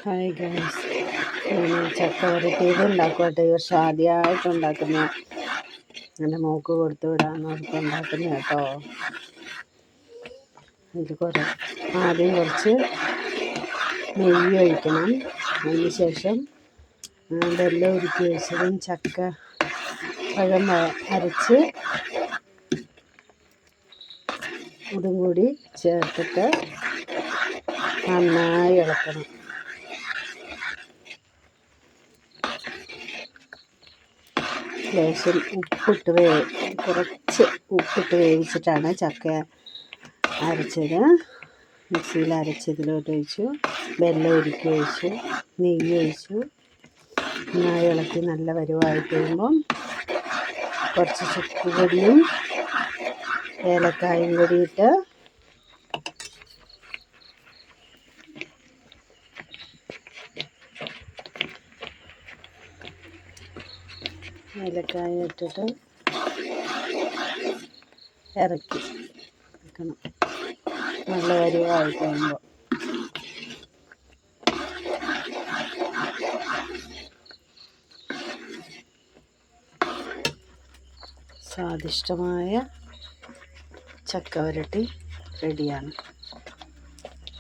Hi guys, ചക്ക വരട്ടിയത് ഉണ്ടാക്കുവാട്ടെ. ഈ വർഷം ആദ്യമായിട്ട് ഉണ്ടാക്കുന്ന എൻ്റെ മോക്ക് കൊടുത്തു വിടാമെന്ന് ഓർത്ത് ഉണ്ടാക്കുന്ന കേട്ടോ. ഇതിൽ ആദ്യം കുറച്ച് നെയ്യ് ഒഴിക്കണം. അതിന് ശേഷം വെള്ളം ഉരുക്കി വെച്ചതും ചക്ക പഴം അരച്ച് ഇതും കൂടി ചേർത്തിട്ട് നന്നായി ഇളക്കണം. ലേശം കുറച്ച് ഉപ്പിട്ട് വേവിച്ചിട്ടാണ് ചക്ക അരച്ചത്. മിക്സിയിൽ അരച്ചതിലോട്ട് ഒഴിച്ചു, വെള്ളം ഉരുക്കി ഒഴിച്ചു, നെയ്യ് ഒഴിച്ചു. നന്നായി ഇളക്കി നല്ല പരുവായി കഴിയുമ്പം കുറച്ച് ചുക്ക് പൊടിയും ഏലക്കായും കൂടിയിട്ട് ഏലക്കായ ഇട്ടിട്ട് ഇറക്കി വെക്കണം. നല്ല പരുവായി കഴിയുമ്പോൾ സ്വാദിഷ്ടമായ ചക്ക വരട്ടി റെഡിയാണ്.